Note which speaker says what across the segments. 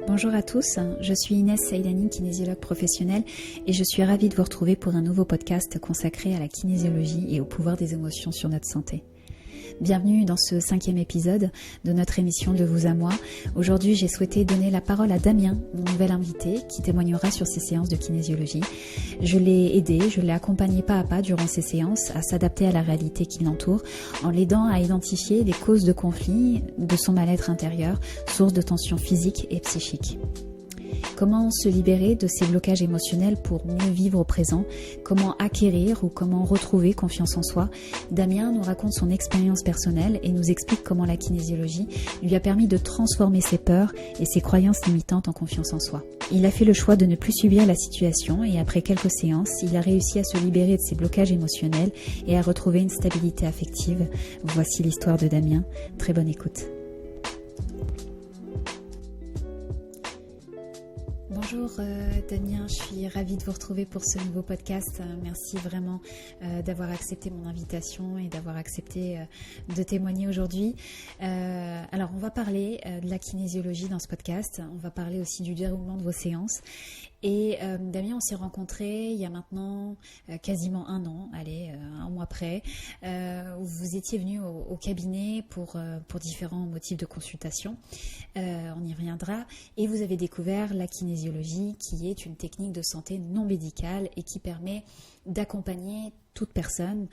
Speaker 1: Bonjour à tous, je suis Inès Saïdani, kinésiologue professionnelle et je suis ravie de vous retrouver pour un nouveau podcast consacré à la kinésiologie et au pouvoir des émotions sur notre santé. Bienvenue dans ce 5e épisode de notre émission De vous à moi. Aujourd'hui, j'ai souhaité donner la parole à Damien, mon nouvel invité, qui témoignera sur ses séances de kinésiologie. Je l'ai aidé, je l'ai accompagné pas à pas durant ces séances à s'adapter à la réalité qui l'entoure, en l'aidant à identifier les causes de conflits de son mal-être intérieur, source de tensions physiques et psychiques. Comment se libérer de ces blocages émotionnels pour mieux vivre au présent? Comment acquérir ou comment retrouver confiance en soi? Damien nous raconte son expérience personnelle et nous explique comment la kinésiologie lui a permis de transformer ses peurs et ses croyances limitantes en confiance en soi. Il a fait le choix de ne plus subir la situation et après quelques séances, il a réussi à se libérer de ses blocages émotionnels et à retrouver une stabilité affective. Voici l'histoire de Damien. Très bonne écoute. Bonjour Damien, je suis ravie de vous retrouver pour ce nouveau podcast. Merci vraiment d'avoir accepté mon invitation et d'avoir accepté de témoigner aujourd'hui. Alors on va parler de la kinésiologie dans ce podcast, on va parler aussi du déroulement de vos séances. Et Damien, on s'est rencontrés il y a maintenant quasiment un an, un mois près, où vous étiez venu au cabinet pour différents motifs de consultation. On y reviendra. Et vous avez découvert la kinésiologie, qui est une technique de santé non médicale et qui permet d'accompagner toute personne,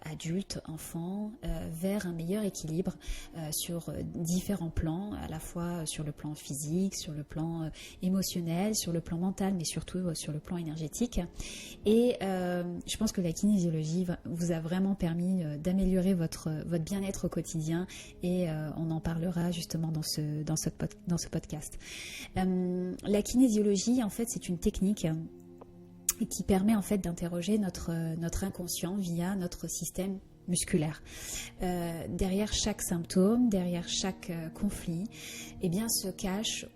Speaker 1: adulte, enfant, vers un meilleur équilibre sur différents plans, à la fois sur le plan physique, sur le plan émotionnel, sur le plan mental, mais surtout sur le plan énergétique. Et je pense que la kinésiologie vous a vraiment permis d'améliorer votre bien-être au quotidien et on en parlera justement dans ce podcast. La kinésiologie, en fait, c'est une technique qui permet en fait d'interroger notre inconscient via notre système musculaire. Derrière chaque symptôme, derrière chaque conflit, eh bien, se cache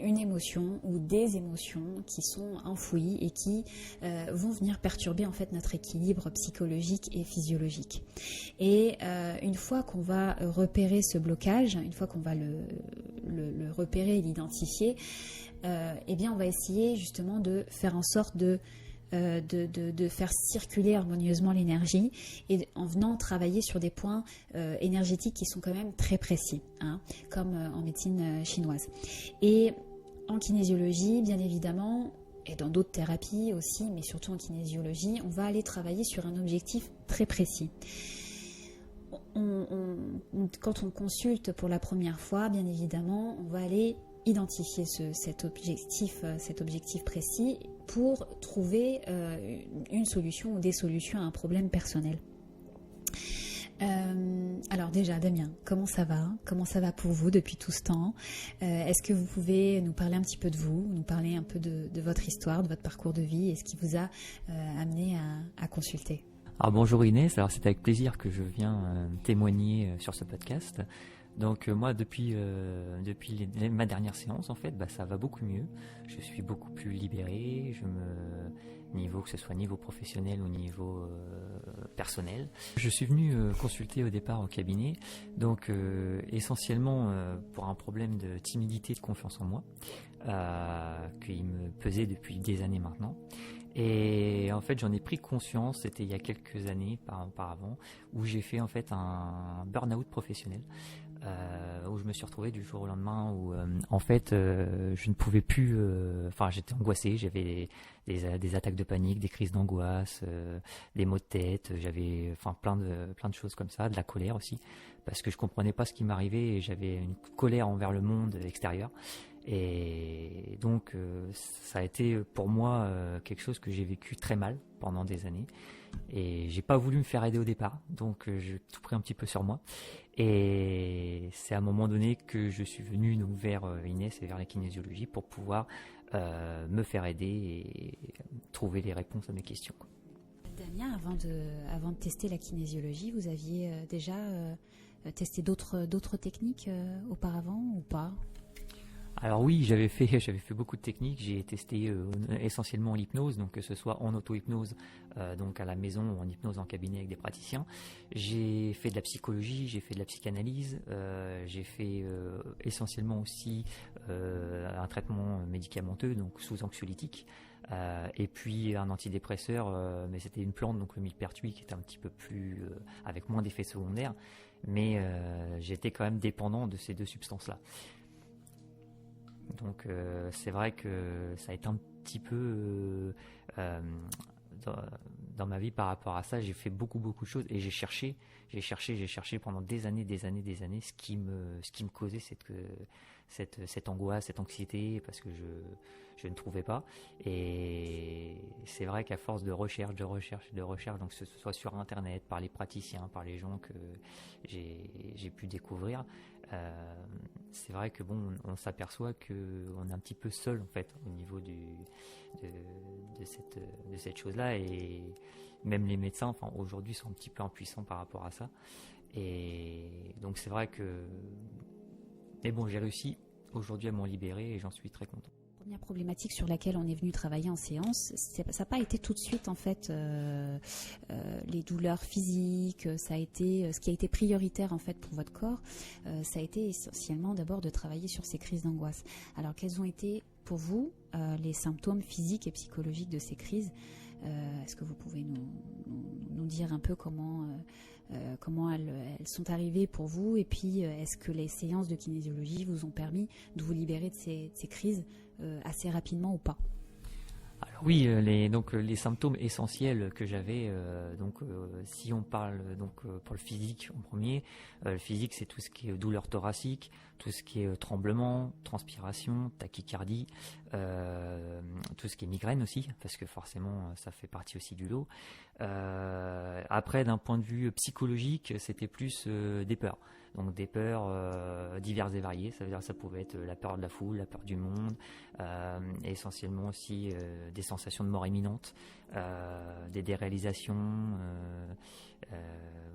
Speaker 1: une émotion ou des émotions qui sont enfouies et qui vont venir perturber en fait notre équilibre psychologique et physiologique. Et une fois qu'on va repérer ce blocage, une fois qu'on va le repérer et l'identifier, eh bien on va essayer justement de faire en sorte de faire circuler harmonieusement l'énergie et en venant travailler sur des points énergétiques qui sont quand même très précis, comme en médecine chinoise. Et en kinésiologie, bien évidemment, et dans d'autres thérapies aussi, mais surtout en kinésiologie, on va aller travailler sur un objectif très précis. Quand on consulte pour la première fois, bien évidemment, on va aller identifier cet objectif précis pour trouver une solution ou des solutions à un problème personnel. Alors déjà, Damien, comment ça va? Comment ça va pour vous depuis tout ce temps? Est-ce que vous pouvez nous parler un petit peu de vous, nous parler un peu de votre histoire, de votre parcours de vie et ce qui vous a amené à consulter?
Speaker 2: Alors bonjour Inès, alors c'est avec plaisir que je viens témoigner sur ce podcast. Donc moi depuis ma dernière séance en fait, ça va beaucoup mieux. Je suis beaucoup plus libéré, que ce soit niveau professionnel ou niveau personnel. Je suis venu consulter au départ au cabinet, donc essentiellement pour un problème de timidité et de confiance en moi, qui me pesait depuis des années maintenant. Et en fait j'en ai pris conscience, c'était il y a quelques années auparavant, où j'ai fait en fait un burn-out professionnel. Où je me suis retrouvé du jour au lendemain où en fait je ne pouvais plus, j'étais angoissé, j'avais des attaques de panique, des crises d'angoisse, des maux de tête, j'avais plein de choses comme ça, de la colère aussi, parce que je comprenais pas ce qui m'arrivait et j'avais une colère envers le monde extérieur. Et donc ça a été pour moi quelque chose que j'ai vécu très mal pendant des années et j'ai pas voulu me faire aider au départ, donc j'ai tout pris un petit peu sur moi et c'est à un moment donné que je suis venu vers Inès et vers la kinésiologie pour pouvoir me faire aider et trouver les réponses à mes questions.
Speaker 1: Damien, avant de tester la kinésiologie, vous aviez déjà testé d'autres techniques auparavant ou pas?
Speaker 2: Alors oui, j'avais fait beaucoup de techniques. J'ai testé essentiellement l'hypnose, donc que ce soit en auto-hypnose, donc à la maison ou en hypnose en cabinet avec des praticiens. J'ai fait de la psychologie, j'ai fait de la psychanalyse, j'ai fait essentiellement aussi un traitement médicamenteux, donc sous anxiolytique, et puis un antidépresseur, mais c'était une plante, donc le millepertuis, qui était un petit peu plus avec moins d'effets secondaires, mais j'étais quand même dépendant de ces deux substances-là. Donc c'est vrai que ça a été un petit peu dans, dans ma vie par rapport à ça. J'ai fait beaucoup de choses et j'ai cherché pendant des années ce qui me causait cette angoisse, cette anxiété, parce que je ne trouvais pas. Et c'est vrai qu'à force de recherche, donc que ce soit sur internet, par les praticiens, par les gens que j'ai pu découvrir, c'est vrai que bon, on s'aperçoit qu'on est un petit peu seul en fait au niveau de cette chose-là, et même les médecins, enfin aujourd'hui, sont un petit peu impuissants par rapport à ça. Et donc c'est vrai que, mais bon, j'ai réussi aujourd'hui à m'en libérer et j'en suis très content.
Speaker 1: Première problématique sur laquelle on est venu travailler en séance, ça n'a pas été tout de suite en fait les douleurs physiques. Ça a été ce qui a été prioritaire en fait pour votre corps. Ça a été essentiellement d'abord de travailler sur ces crises d'angoisse. Alors quels ont été pour vous les symptômes physiques et psychologiques de ces crises? Est-ce que vous pouvez nous dire un peu comment elles sont arrivées pour vous, et puis est-ce que les séances de kinésiologie vous ont permis de vous libérer de ces crises assez rapidement ou pas?
Speaker 2: Alors oui, les symptômes essentiels que j'avais, si on parle pour le physique en premier, le physique, c'est tout ce qui est douleur thoracique, tout ce qui est tremblement, transpiration, tachycardie, tout ce qui est migraine aussi, parce que forcément ça fait partie aussi du lot. Après, d'un point de vue psychologique, c'était plus des peurs. Donc des peurs diverses et variées. Ça veut dire, ça pouvait être la peur de la foule, la peur du monde, essentiellement aussi des sensations de mort imminente, des déréalisations.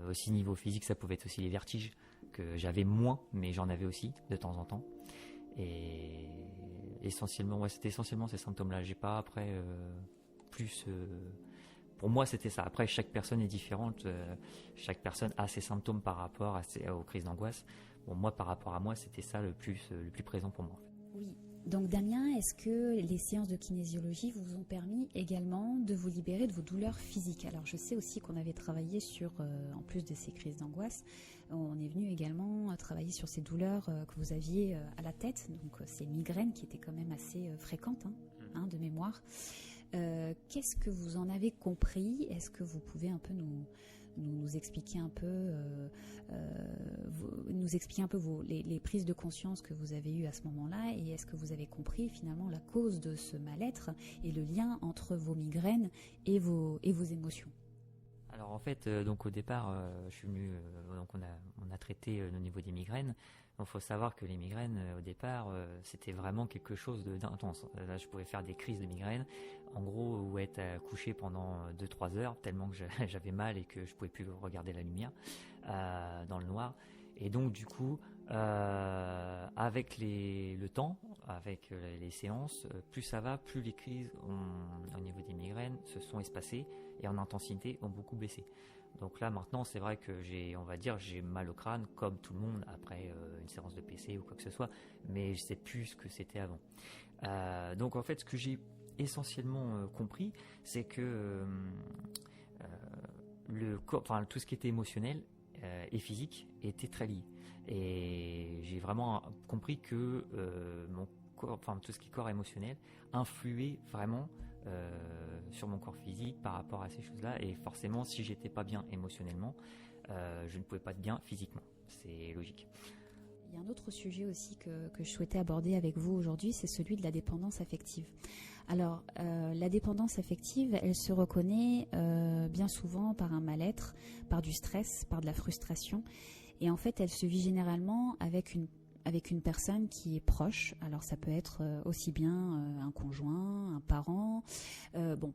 Speaker 2: Aussi niveau physique, ça pouvait être aussi les vertiges, que j'avais moins, mais j'en avais aussi de temps en temps. Et essentiellement, c'était essentiellement ces symptômes-là. J'ai pas après plus. Pour moi, c'était ça. Après, chaque personne est différente. Chaque personne a ses symptômes par rapport aux crises d'angoisse. Bon, moi, par rapport à moi, c'était ça le plus présent pour moi.
Speaker 1: Oui. Donc Damien, est-ce que les séances de kinésiologie vous ont permis également de vous libérer de vos douleurs physiques? Alors je sais aussi qu'on avait travaillé sur, en plus de ces crises d'angoisse, on est venu également travailler sur ces douleurs que vous aviez à la tête, donc ces migraines qui étaient quand même assez fréquentes de mémoire. Qu'est-ce que vous en avez compris? Est-ce que vous pouvez un peu nous expliquer un peu, les prises de conscience que vous avez eues à ce moment-là, et est-ce que vous avez compris finalement la cause de ce mal-être et le lien entre vos migraines et vos émotions?
Speaker 2: Alors en fait, donc au départ, je suis venu, donc on a traité le niveau des migraines. Il faut savoir que les migraines, au départ, c'était vraiment quelque chose d'intense. Là, je pouvais faire des crises de migraines, en gros, ou être couché pendant 2-3 heures, tellement que j'avais mal et que je pouvais plus regarder la lumière dans le noir. Et donc, du coup, avec le temps, avec les séances, plus ça va, plus les crises au niveau des migraines se sont espacées et en intensité ont beaucoup baissé. Donc là maintenant, c'est vrai que j'ai mal au crâne comme tout le monde après une séance de PC ou quoi que ce soit, mais je sais plus ce que c'était avant. Donc en fait, ce que j'ai essentiellement compris, c'est que le corps, enfin tout ce qui était émotionnel et physique était très lié. Et j'ai vraiment compris que mon corps, enfin tout ce qui est corps émotionnel, influait vraiment sur mon corps physique par rapport à ces choses-là. Et forcément, si j'étais pas bien émotionnellement, je ne pouvais pas être bien physiquement. C'est logique.
Speaker 1: Il y a un autre sujet aussi que je souhaitais aborder avec vous aujourd'hui, c'est celui de la dépendance affective. Alors, la dépendance affective, elle se reconnaît bien souvent par un mal-être, par du stress, par de la frustration. Et en fait, elle se vit généralement avec une personne qui est proche. Alors ça peut être aussi bien un conjoint, un parent,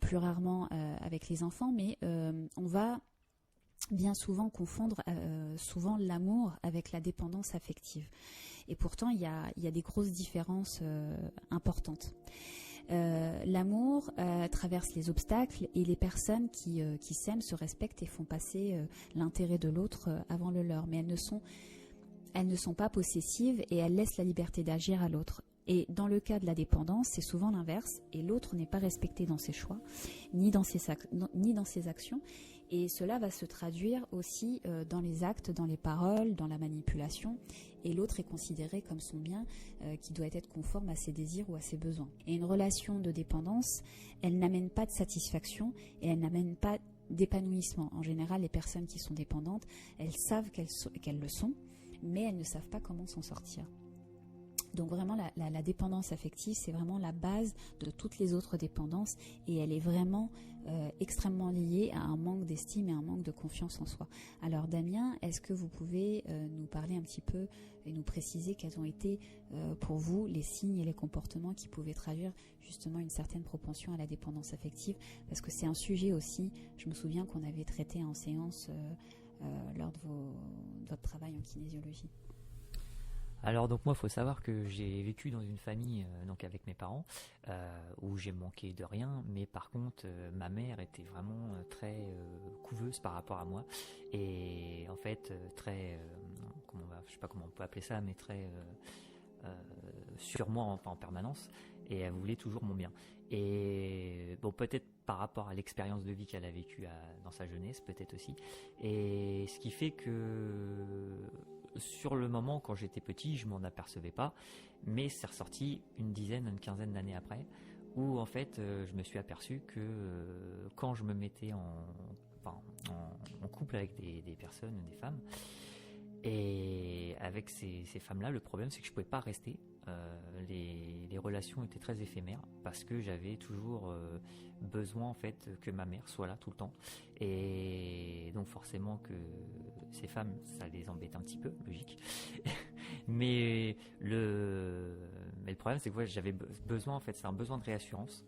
Speaker 1: plus rarement avec les enfants, mais on va bien souvent confondre souvent l'amour avec la dépendance affective. Et pourtant, il y a des grosses différences importantes. L'amour traverse les obstacles et les personnes qui s'aiment se respectent et font passer l'intérêt de l'autre avant le leur. Mais elles ne sont pas possessives et elles laissent la liberté d'agir à l'autre. Et dans le cas de la dépendance, c'est souvent l'inverse et l'autre n'est pas respecté dans ses choix, ni dans ses actions. Et cela va se traduire aussi dans les actes, dans les paroles, dans la manipulation. Et l'autre est considéré comme son bien qui doit être conforme à ses désirs ou à ses besoins. Et une relation de dépendance, elle n'amène pas de satisfaction et elle n'amène pas d'épanouissement. En général, les personnes qui sont dépendantes, elles savent qu'elles le sont, mais elles ne savent pas comment s'en sortir. Donc vraiment, la dépendance affective, c'est vraiment la base de toutes les autres dépendances et elle est vraiment extrêmement liée à un manque d'estime et un manque de confiance en soi. Alors Damien, est-ce que vous pouvez nous parler un petit peu et nous préciser quels ont été pour vous les signes et les comportements qui pouvaient traduire justement une certaine propension à la dépendance affective? Parce que c'est un sujet aussi, je me souviens qu'on avait traité en séance lors de votre travail en kinésiologie.
Speaker 2: Alors donc moi, il faut savoir que j'ai vécu dans une famille donc avec mes parents où j'ai manqué de rien, mais par contre ma mère était vraiment très couveuse par rapport à moi et en fait très je sais pas comment on peut appeler ça, mais très sur moi en permanence et elle voulait toujours mon bien. Et bon, peut-être par rapport à l'expérience de vie qu'elle a vécue dans sa jeunesse, peut-être aussi. Et ce qui fait que sur le moment, quand j'étais petit, je m'en apercevais pas, mais c'est ressorti une quinzaine d'années après, où en fait, je me suis aperçu que quand je me mettais en couple avec des personnes, des femmes, et avec ces femmes-là, le problème c'est que je pouvais pas rester. Les relations étaient très éphémères parce que j'avais toujours besoin en fait que ma mère soit là tout le temps et donc forcément que ces femmes ça les embête un petit peu, logique. mais le problème c'est que ouais, j'avais besoin en fait, c'est un besoin de réassurance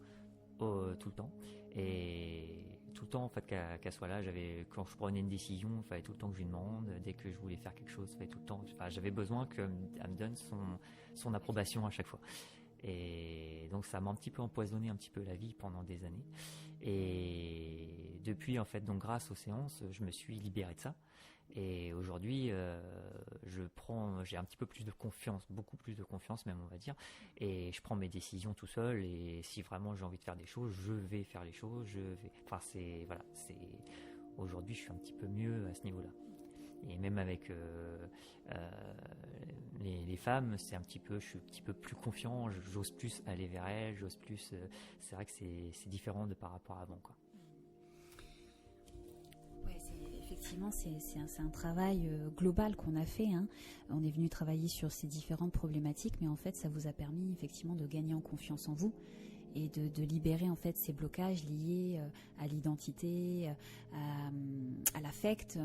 Speaker 2: tout le temps et tout le temps en fait qu'elle soit là. Quand je prenais une décision, il fallait tout le temps que je lui demande. Dès que je voulais faire quelque chose, il fallait tout le temps. Enfin, j'avais besoin qu'elle me donne son approbation à chaque fois. Et donc ça m'a un petit peu empoisonné un petit peu la vie pendant des années. Et depuis en fait, donc grâce aux séances, je me suis libéré de ça. Et aujourd'hui, j'ai un petit peu plus de confiance, beaucoup plus de confiance même on va dire, et je prends mes décisions tout seul. Et si vraiment j'ai envie de faire des choses, je vais faire les choses. Aujourd'hui, je suis un petit peu mieux à ce niveau-là. Et même avec les femmes, je suis un petit peu plus confiant, j'ose plus aller vers elles, j'ose plus. C'est vrai que c'est différent de par rapport à avant, quoi.
Speaker 1: Effectivement, c'est un travail global qu'on a fait. Hein. On est venu travailler sur ces différentes problématiques, mais en fait, ça vous a permis effectivement de gagner en confiance en vous et de libérer en fait ces blocages liés à l'identité, à l'affect,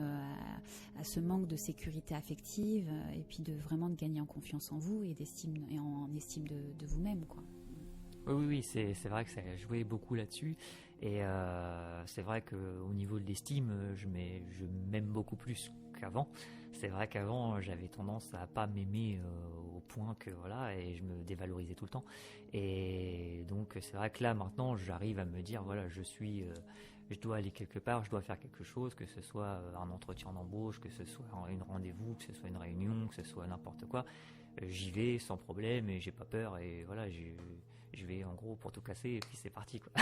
Speaker 1: à ce manque de sécurité affective, et puis de vraiment de gagner en confiance en vous et en estime de vous-même, quoi.
Speaker 2: Oui, c'est vrai que ça a joué beaucoup là-dessus. Et c'est vrai qu'au niveau de l'estime, je m'aime beaucoup plus qu'avant. C'est vrai qu'avant, j'avais tendance à pas m'aimer au point que voilà, et je me dévalorisais tout le temps. Et donc c'est vrai que là maintenant, j'arrive à me dire voilà, je dois aller quelque part, je dois faire quelque chose, que ce soit un entretien d'embauche, que ce soit un rendez-vous, que ce soit une réunion, que ce soit n'importe quoi. J'y vais sans problème et j'ai pas peur et voilà, je vais en gros pour tout casser et puis c'est parti, quoi.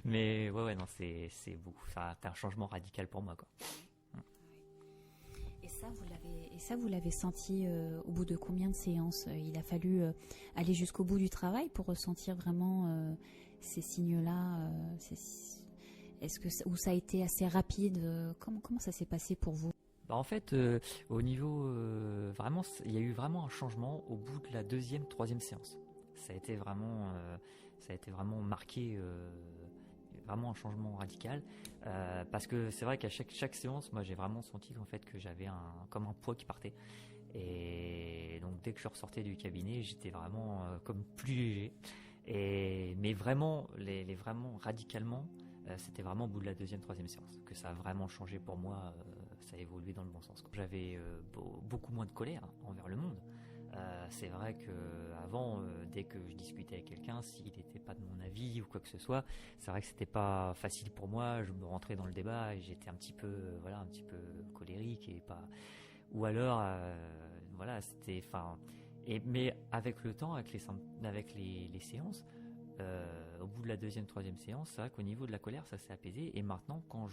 Speaker 2: Mais ouais non, c'est beaucoup, ça a un changement radical pour moi, quoi.
Speaker 1: Et ça vous l'avez senti au bout de combien de séances? Il a fallu aller jusqu'au bout du travail pour ressentir vraiment ces signes-là. Ou ça a été assez rapide? Comment ça s'est passé pour vous?
Speaker 2: En fait, au niveau vraiment, il y a eu vraiment un changement au bout de la deuxième, troisième séance. Ça a été vraiment marqué, vraiment un changement radical, parce que c'est vrai qu'à chaque séance, moi j'ai vraiment senti en fait que j'avais comme un poids qui partait. Et donc dès que je ressortais du cabinet, j'étais vraiment comme plus léger. Mais vraiment, vraiment radicalement, c'était vraiment au bout de la deuxième, troisième séance que ça a vraiment changé pour moi, ça a évolué dans le bon sens, quoi. J'avais beaucoup moins de colère envers le monde. C'est vrai que avant, dès que je discutais avec quelqu'un, s'il n'était pas de mon avis ou quoi que ce soit, c'est vrai que c'était pas facile pour moi. Je me rentrais dans le débat et j'étais un petit peu, un petit peu colérique et pas. Ou alors, c'était, mais avec le temps, avec les séances, au bout de la deuxième, troisième séance, c'est vrai qu'au niveau de la colère, ça s'est apaisé. Et maintenant, quand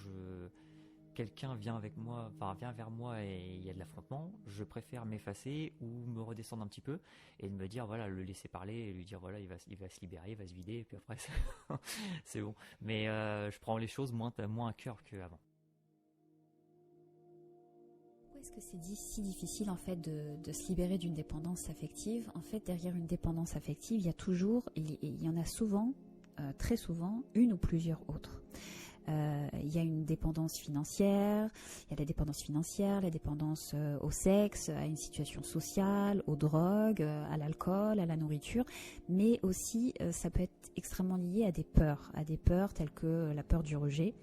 Speaker 2: quelqu'un vient vient vers moi et il y a de l'affrontement, je préfère m'effacer ou me redescendre un petit peu et de me dire, voilà, le laisser parler et lui dire, voilà, il va se libérer, il va se vider, et puis après, c'est bon. Mais je prends les choses moins à cœur qu'avant.
Speaker 1: Pourquoi est-ce que c'est si difficile en fait de se libérer d'une dépendance affective? En fait, derrière une dépendance affective, il y en a souvent, très souvent, une ou plusieurs autres. Il y a une dépendance financière, il y a la dépendance au sexe, à une situation sociale, aux drogues, à l'alcool, à la nourriture, mais aussi ça peut être extrêmement lié à des peurs telles que la peur du rejet,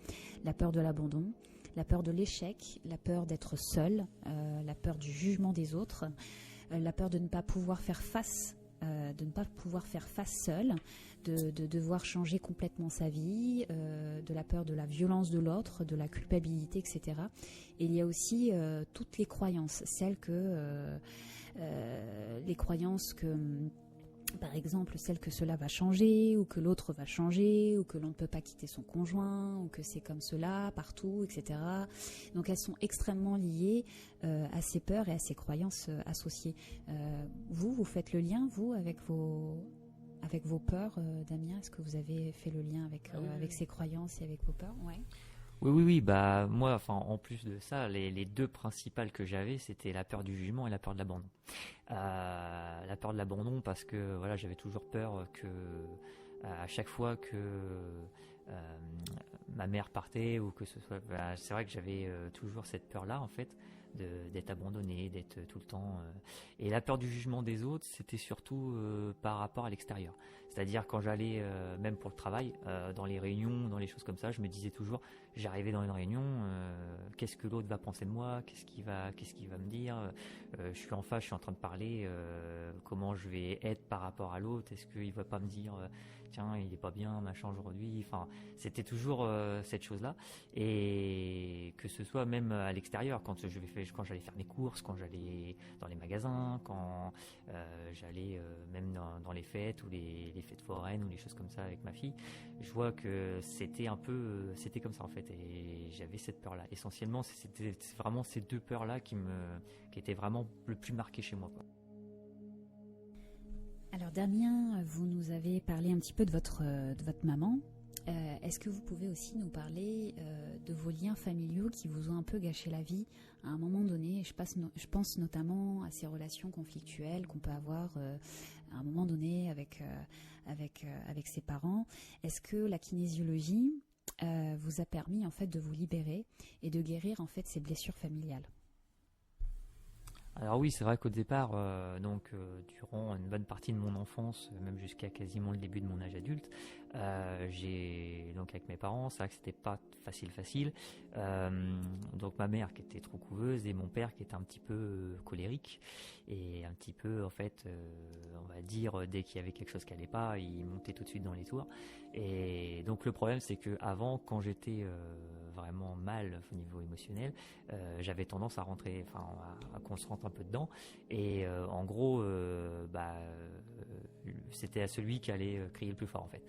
Speaker 1: la peur de l'abandon, la peur de l'échec, la peur d'être seul, la peur du jugement des autres, la peur de ne pas pouvoir faire face seul, de devoir changer complètement sa vie, de la peur de la violence de l'autre, de la culpabilité, etc. Et il y a aussi toutes les croyances, les croyances que, par exemple, celle que cela va changer, ou que l'autre va changer, ou que l'on ne peut pas quitter son conjoint, ou que c'est comme cela partout, etc. Donc elles sont extrêmement liées à ces peurs et à ces croyances associées. Vous faites le lien, vous, avec vos peurs, Damien? Est-ce que vous avez fait le lien avec ces croyances et avec vos peurs? Ouais.
Speaker 2: Oui. Bah moi, en plus de ça, les deux principales que j'avais, c'était la peur du jugement et la peur de l'abandon. La peur de l'abandon parce que voilà, j'avais toujours peur que à chaque fois que ma mère partait ou que ce soit, c'est vrai que j'avais toujours cette peur-là en fait d'être abandonné, d'être tout le temps. Et la peur du jugement des autres, c'était surtout par rapport à l'extérieur. C'est-à-dire quand j'allais, même pour le travail, dans les réunions, dans les choses comme ça, je me disais toujours, j'arrivais dans une réunion, qu'est-ce que l'autre va penser de moi, qu'est-ce qu'il va me dire, je suis en face, je suis en train de parler, comment je vais être par rapport à l'autre, est-ce qu'il va pas me dire, tiens, il est pas bien, machin aujourd'hui. Enfin, c'était toujours cette chose-là, et que ce soit même à l'extérieur, quand j'allais faire mes courses, quand j'allais dans les magasins, quand j'allais même dans les fêtes ou les fêtes foraines ou les choses comme ça avec ma fille, je vois que c'était c'était comme ça en fait, et j'avais cette peur-là. Essentiellement, c'était vraiment ces deux peurs-là qui étaient vraiment le plus marquées chez moi, quoi.
Speaker 1: Alors Damien, vous nous avez parlé un petit peu de votre maman. Est-ce que vous pouvez aussi nous parler de vos liens familiaux qui vous ont un peu gâché la vie à un moment donné? Je pense notamment à ces relations conflictuelles qu'on peut avoir à un moment donné avec ses parents. Est-ce que la kinésiologie vous a permis en fait de vous libérer et de guérir en fait ces blessures familiales?
Speaker 2: Alors oui, c'est vrai qu'au départ, durant une bonne partie de mon enfance, même jusqu'à quasiment le début de mon âge adulte, avec mes parents, c'est vrai que c'était pas facile. Donc ma mère qui était trop couveuse et mon père qui était un petit peu colérique et un petit peu en fait, on va dire, dès qu'il y avait quelque chose qui allait pas, il montait tout de suite dans les tours. Et donc le problème c'est que avant, quand j'étais vraiment mal au niveau émotionnel, j'avais tendance à rentrer, à qu'on se rentre un peu dedans, et en gros c'était à celui qui allait crier le plus fort en fait.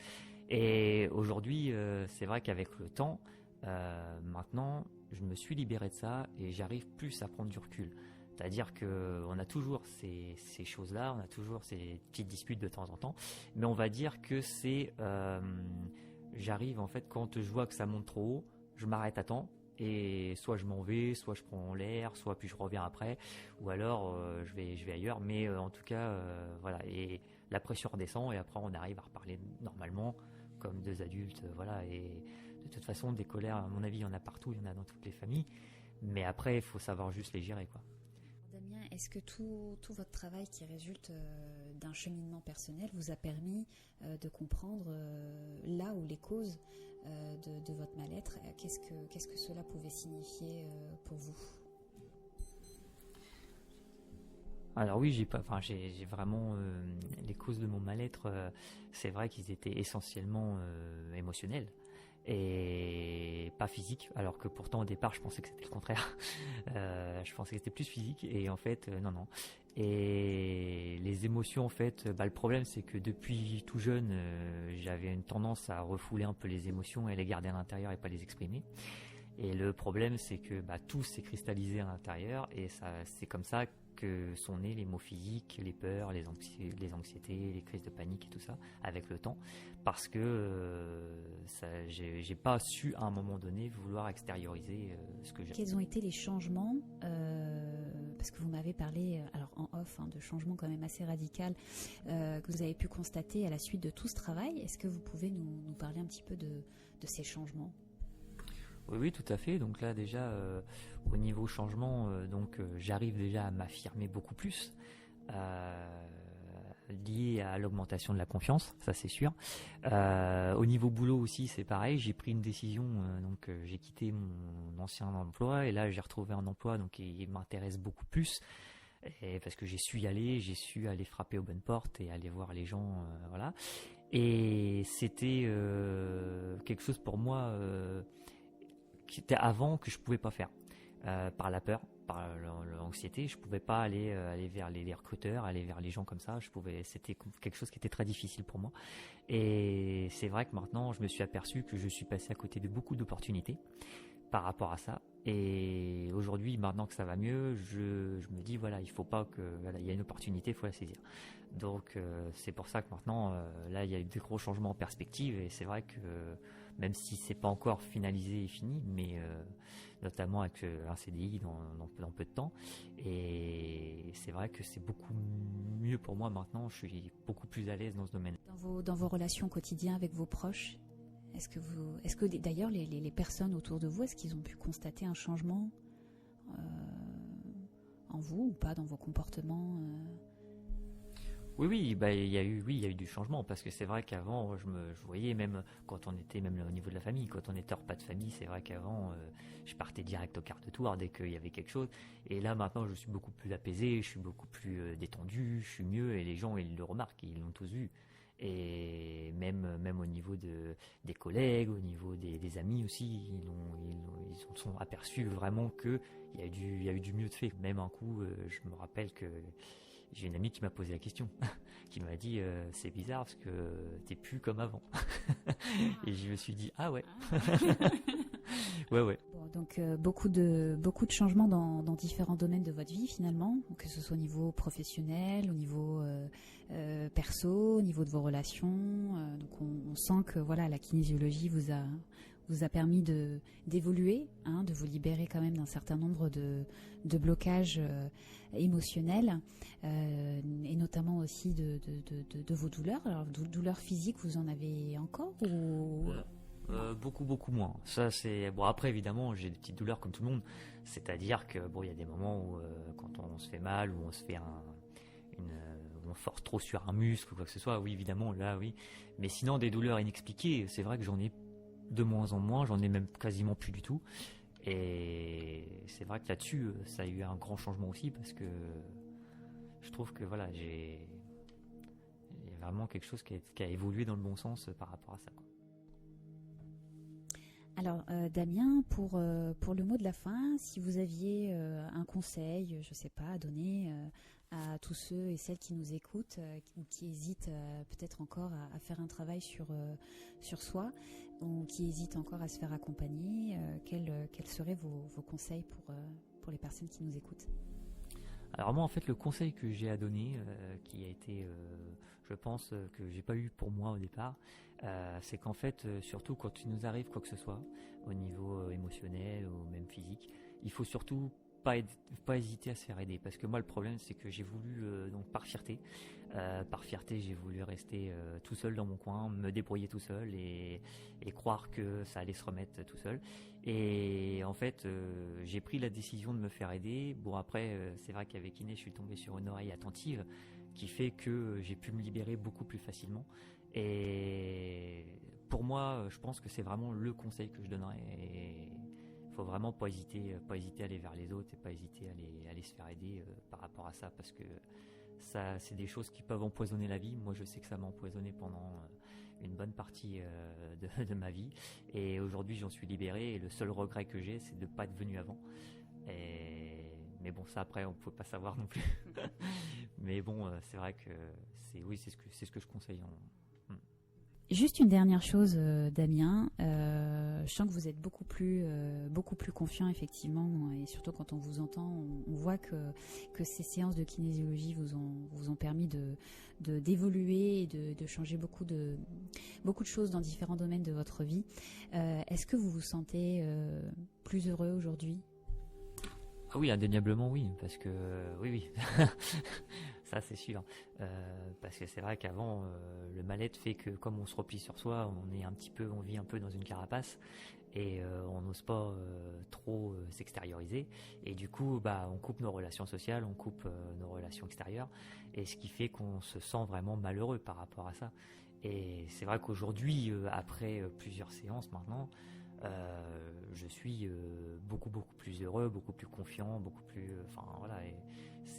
Speaker 2: Et aujourd'hui c'est vrai qu'avec le temps, maintenant je me suis libéré de ça et j'arrive plus à prendre du recul. C'est-à-dire qu'on a toujours ces choses-là, on a toujours ces petites disputes de temps en temps, mais on va dire que j'arrive en fait, quand je vois que ça monte trop haut, je m'arrête à temps, et soit je m'en vais, soit je prends l'air, soit puis je reviens après, ou alors je vais ailleurs, mais en tout cas voilà, et la pression redescend et après on arrive à reparler normalement comme deux adultes, voilà. Et de toute façon, des colères, à mon avis, il y en a partout, il y en a dans toutes les familles, mais après il faut savoir juste les gérer, quoi.
Speaker 1: Damien, est-ce que tout votre travail qui résulte d'un cheminement personnel vous a permis de comprendre là où les causes de votre mal-être, qu'est-ce que cela pouvait signifier pour vous?
Speaker 2: Alors oui, j'ai vraiment les causes de mon mal-être. C'est vrai qu'ils étaient essentiellement émotionnels et pas physiques. Alors que pourtant au départ, je pensais que c'était le contraire. Je pensais que c'était plus physique et en fait, non. Et les émotions, en fait, le problème c'est que depuis tout jeune, j'avais une tendance à refouler un peu les émotions et les garder à l'intérieur et pas les exprimer. Et le problème, c'est que tout s'est cristallisé à l'intérieur et c'est comme ça que sont nés les maux physiques, les peurs, les anxiétés, les crises de panique et tout ça avec le temps, parce que j'ai pas su à un moment donné vouloir extérioriser ce que j'ai.
Speaker 1: Quels ont été les changements parce que vous m'avez parlé, alors en off, de changements quand même assez radicaux que vous avez pu constater à la suite de tout ce travail. Est-ce que vous pouvez nous parler un petit peu de ces changements?
Speaker 2: Oui, tout à fait. Donc là, déjà, au niveau changement, j'arrive déjà à m'affirmer beaucoup plus, lié à l'augmentation de la confiance, ça c'est sûr. Au niveau boulot aussi, c'est pareil. J'ai pris une décision, j'ai quitté mon ancien emploi et là j'ai retrouvé un emploi qui m'intéresse beaucoup plus. Et parce que j'ai su y aller, j'ai su aller frapper aux bonnes portes et aller voir les gens, voilà. Et c'était quelque chose pour moi qui était avant que je pouvais pas faire par la peur, par l'anxiété. Je pouvais pas aller vers les recruteurs, aller vers les gens comme ça. C'était quelque chose qui était très difficile pour moi. Et c'est vrai que maintenant, je me suis aperçu que je suis passé à côté de beaucoup d'opportunités par rapport à ça. Et aujourd'hui, maintenant que ça va mieux, je me dis voilà, il faut pas que il y a une opportunité, il faut la saisir. Donc c'est pour ça que maintenant là il y a eu des gros changements en perspective et c'est vrai que même si c'est pas encore finalisé et fini, mais notamment avec un CDI dans peu de temps, et c'est vrai que c'est beaucoup mieux pour moi maintenant. Je suis beaucoup plus à l'aise dans ce domaine.
Speaker 1: Dans vos relations quotidiennes avec vos proches, est-ce que d'ailleurs les personnes autour de vous, est-ce qu'ils ont pu constater un changement en vous ou pas dans vos comportements
Speaker 2: Oui, il y a eu du changement parce que c'est vrai qu'avant, je voyais même quand on était même au niveau de la famille, quand on était hors pas de famille, c'est vrai qu'avant, je partais direct au quart de tour dès qu'il y avait quelque chose. Et là, maintenant, je suis beaucoup plus apaisé, je suis beaucoup plus détendu, je suis mieux et les gens, ils le remarquent, ils l'ont tous vu. Et même au niveau des collègues, au niveau des amis aussi, ils se sont aperçus vraiment que il y a eu du mieux de fait. Même un coup, je me rappelle que j'ai une amie qui m'a posé la question, qui m'a dit c'est bizarre parce que t'es plus comme avant. Et je me suis dit ah ouais. Ouais.
Speaker 1: Bon, donc beaucoup de changements dans différents domaines de votre vie finalement, que ce soit au niveau professionnel, au niveau perso, au niveau de vos relations. Donc on sent que voilà, la kinésiologie vous a permis d'évoluer, de vous libérer quand même d'un certain nombre de blocages émotionnels et notamment aussi de vos douleurs. Alors douleurs physiques, vous en avez encore ou
Speaker 2: beaucoup moins. Ça c'est bon. Après évidemment, j'ai des petites douleurs comme tout le monde. C'est-à-dire que il y a des moments où quand on se fait mal ou on se fait on force trop sur un muscle ou quoi que ce soit. Oui, évidemment, là oui. Mais sinon des douleurs inexpliquées, c'est vrai que j'en ai de moins en moins. J'en ai même quasiment plus du tout. Et c'est vrai que là-dessus, ça a eu un grand changement aussi parce que je trouve que voilà, il y a vraiment quelque chose qui a évolué dans le bon sens par rapport à ça, quoi.
Speaker 1: Alors Damien, pour le mot de la fin, si vous aviez un conseil, je ne sais pas, à donner à tous ceux et celles qui nous écoutent ou qui hésitent peut-être encore à faire un travail sur soi ou qui hésitent encore à se faire accompagner, quels seraient vos conseils pour les personnes qui nous écoutent?
Speaker 2: Alors moi en fait le conseil que j'ai à donner, qui a été je pense que j'ai pas eu pour moi au départ, c'est qu'en fait surtout quand il nous arrive quoi que ce soit au niveau émotionnel ou même physique, il faut surtout pas hésiter à se faire aider, parce que moi le problème c'est que j'ai voulu donc par fierté j'ai voulu rester tout seul dans mon coin, me débrouiller tout seul et croire que ça allait se remettre tout seul. Et en fait, j'ai pris la décision de me faire aider. Bon, après, c'est vrai qu'avec Inès, je suis tombé sur une oreille attentive qui fait que j'ai pu me libérer beaucoup plus facilement. Et pour moi, je pense que c'est vraiment le conseil que je donnerais. Il faut vraiment pas hésiter à aller vers les autres et pas hésiter à aller se faire aider par rapport à ça, parce que ça, c'est des choses qui peuvent empoisonner la vie. Moi, je sais que ça m'a empoisonné pendant une bonne partie de ma vie. Et aujourd'hui, j'en suis libéré. Et le seul regret que j'ai, c'est de ne pas être venu avant. Mais bon, ça après, on ne peut pas savoir non plus. Mais bon, c'est vrai que c'est ce que je conseille.
Speaker 1: Juste une dernière chose, Damien. Je sens que vous êtes beaucoup plus confiant, effectivement, et surtout quand on vous entend, on voit que ces séances de kinésiologie vous ont permis d'évoluer et de changer beaucoup de choses dans différents domaines de votre vie. Est-ce que vous vous sentez plus heureux aujourd'hui ?
Speaker 2: Ah oui, indéniablement oui, parce que oui, ça c'est sûr. Parce que c'est vrai qu'avant, le mal-être fait que comme on se replie sur soi, on vit un peu dans une carapace et on n'ose pas trop s'extérioriser. Et du coup, on coupe nos relations sociales, on coupe nos relations extérieures, et ce qui fait qu'on se sent vraiment malheureux par rapport à ça. Et c'est vrai qu'aujourd'hui, après plusieurs séances maintenant, je suis beaucoup plus heureux, beaucoup plus confiant, beaucoup plus voilà,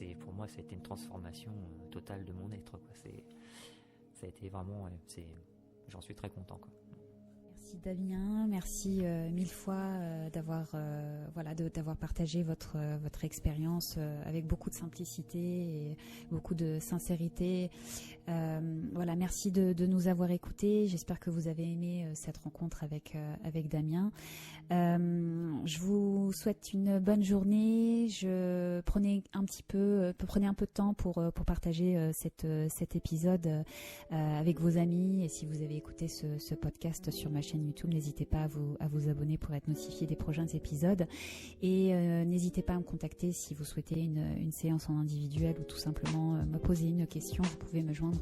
Speaker 2: et pour moi ça a été une transformation totale de mon être, quoi. Ça a été vraiment j'en suis très content, quoi.
Speaker 1: Merci Damien, merci mille fois d'avoir partagé votre expérience avec beaucoup de simplicité et beaucoup de sincérité. Voilà, merci de nous avoir écoutés. J'espère que vous avez aimé cette rencontre avec Damien. Je vous souhaite une bonne journée. Prenez un peu de temps pour partager cet épisode avec vos amis, et si vous avez écouté ce podcast sur ma chaîne YouTube, n'hésitez pas à vous abonner pour être notifié des prochains épisodes, et n'hésitez pas à me contacter si vous souhaitez une séance en individuel ou tout simplement me poser une question. Vous pouvez me joindre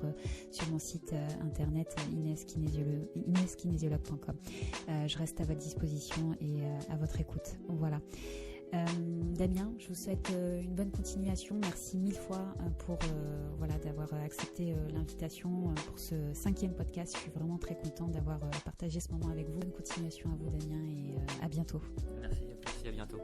Speaker 1: sur mon site internet ineskinésiologue.com. Je reste à votre disposition et à votre écoute. Voilà. Damien, je vous souhaite une bonne continuation. Merci mille fois pour d'avoir accepté l'invitation pour ce 5e podcast. Je suis vraiment très contente d'avoir partagé ce moment avec vous. Bonne continuation à vous, Damien, et à bientôt.
Speaker 2: Merci, à bientôt.